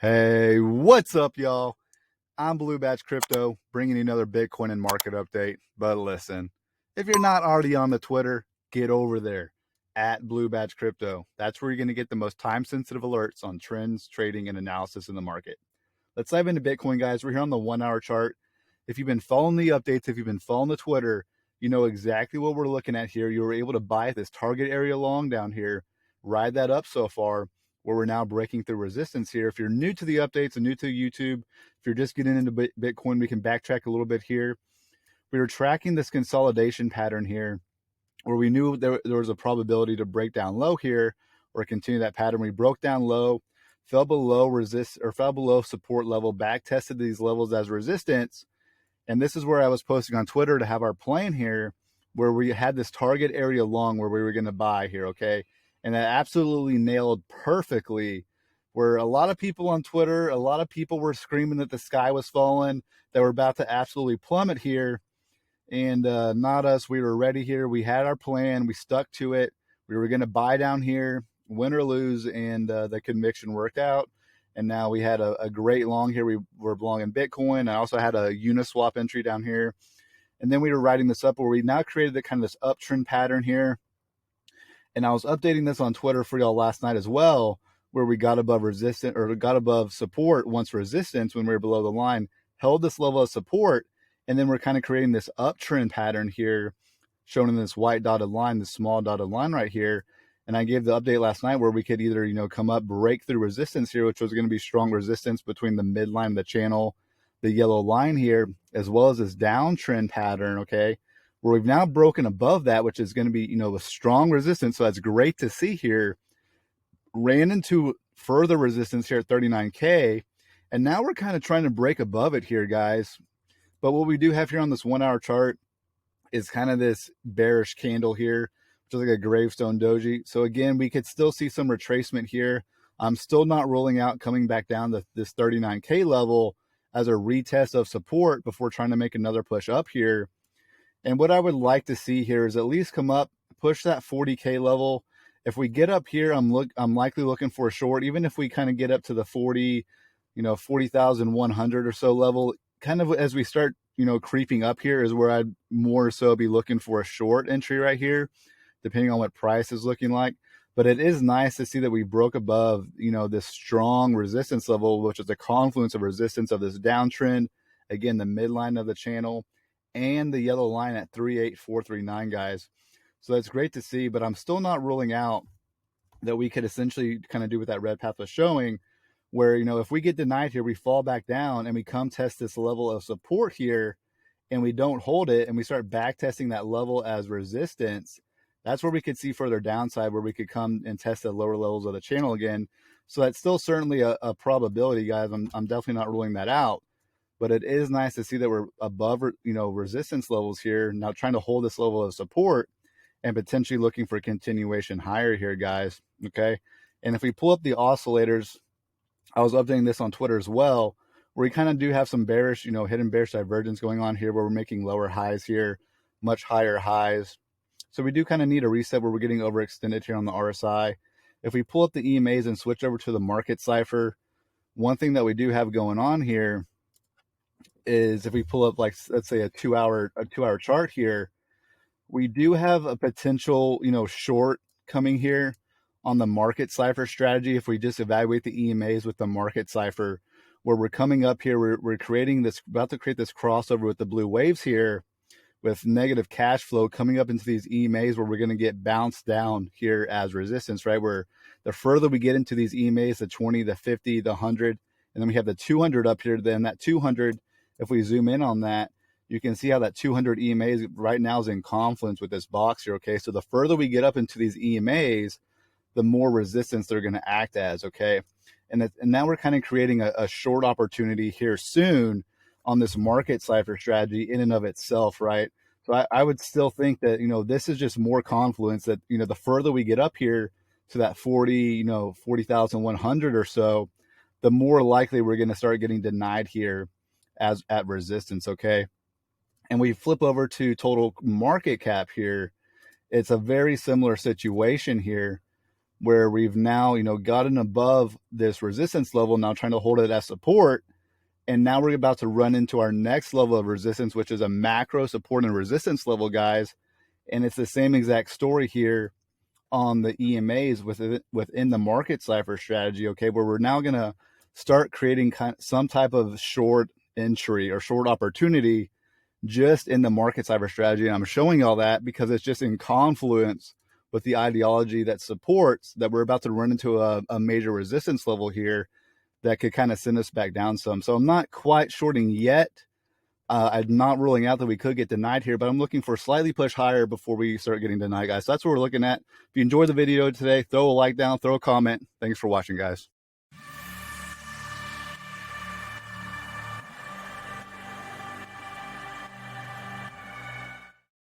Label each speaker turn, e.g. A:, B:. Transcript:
A: Hey, what's up, y'all? I'm Blue Badge Crypto, bringing you another Bitcoin and market update. But listen, if you're not already on the Twitter, get over there at Blue Badge Crypto. That's where you're going to get the most time-sensitive alerts on trends, trading, and analysis in the market. Let's dive into Bitcoin, guys. We're here on the 1 hour chart. If you've been following the updates, if you've been following the Twitter, you know exactly what we're looking at here. You were able to buy this target area long down here, ride that up so far, where we're now breaking through resistance here. If you're new to the updates and new to YouTube, if you're just getting into Bitcoin, we can backtrack a little bit here. We were tracking this consolidation pattern here where we knew there was a probability to break down low here or continue that pattern. We broke down low, fell below support level, back tested these levels as resistance. And this is where I was posting on Twitter to have our plan here where we had this target area long where we were going to buy here, okay? And that absolutely nailed perfectly where a lot of people on Twitter, a lot of people were screaming that the sky was falling, that we're about to absolutely plummet here. And not us. We were ready here. We had our plan. We stuck to it. We were going to buy down here, win or lose, and the conviction worked out. And now we had a great long here. We were long in Bitcoin. I also had a Uniswap entry down here. And then we were riding this up where we now created the kind of this uptrend pattern here. And I was updating this on Twitter for y'all last night as well, where we got above resistance or got above support once resistance when we were below the line, held this level of support. And then we're kind of creating this uptrend pattern here, shown in this white dotted line, this small dotted line right here. And I gave the update last night where we could either, come up, break through resistance here, which was going to be strong resistance between the midline of the channel, the yellow line here, as well as this downtrend pattern, okay, where we've now broken above that, which is going to be, a strong resistance. So that's great to see here. Ran into further resistance here at 39K. And now we're kind of trying to break above it here, guys. But what we do have here on this 1 hour chart is kind of this bearish candle here, which is like a gravestone doji. So again, we could still see some retracement here. I'm still not ruling out coming back down to this 39K level as a retest of support before trying to make another push up here. And what I would like to see here is at least come up, push that 40K level. If we get up here, I'm likely looking for a short, even if we kind of get up to the 40,100 or so level. Kind of as we start, creeping up here is where I'd more so be looking for a short entry right here, depending on what price is looking like. But it is nice to see that we broke above, this strong resistance level, which is a confluence of resistance of this downtrend. Again, the midline of the channel and the yellow line at 38439, guys. So that's great to see, but I'm still not ruling out that we could essentially kind of do what that red path was showing, where, if we get denied here, we fall back down and we come test this level of support here and we don't hold it and we start back testing that level as resistance. That's where we could see further downside, where we could come and test the lower levels of the channel again. So that's still certainly a probability, guys. I'm definitely not ruling that out, but it is nice to see that we're above, resistance levels here, now trying to hold this level of support and potentially looking for continuation higher here, guys. Okay. And if we pull up the oscillators, I was updating this on Twitter as well, where we kind of do have some bearish, hidden bearish divergence going on here, where we're making lower highs here, much higher highs. So we do kind of need a reset where we're getting overextended here on the RSI. If we pull up the EMAs and switch over to the market cipher, one thing that we do have going on here is if we pull up, like, let's say a 2 hour chart here, we do have a potential, short coming here on the market cipher strategy. If we just evaluate the EMAs with the market cipher, where we're coming up here, we're creating this, about to create this crossover with the blue waves here with negative cash flow coming up into these EMAs, where we're going to get bounced down here as resistance, right? Where the further we get into these EMAs, the 20, the 50, the 100, and then we have the 200 up here. Then that 200, if we zoom in on that, you can see how that 200 EMAs right now is in confluence with this box here, okay? So the further we get up into these EMAs, the more resistance they're going to act as, okay? And now we're kind of creating a short opportunity here soon on this market cipher strategy in and of itself, right? So I would still think that, this is just more confluence that, the further we get up here to that 40,100 or so, the more likely we're going to start getting denied here as at resistance, okay? And we flip over to total market cap here. It's a very similar situation here, where we've now, gotten above this resistance level, now trying to hold it as support. And now we're about to run into our next level of resistance, which is a macro support and resistance level, guys. And it's the same exact story here on the EMAs within the market cipher strategy, okay, where we're now going to start creating some type of short entry or short opportunity just in the market cipher strategy. And I'm showing all that because it's just in confluence with the ideology that supports that we're about to run into a major resistance level here that could kind of send us back down some. So I'm not quite shorting yet. I'm not ruling out that we could get denied here, but I'm looking for slightly push higher before we start getting denied, guys. So that's what we're looking at. If you enjoyed the video today, throw a like down, throw a comment. Thanks for watching, guys.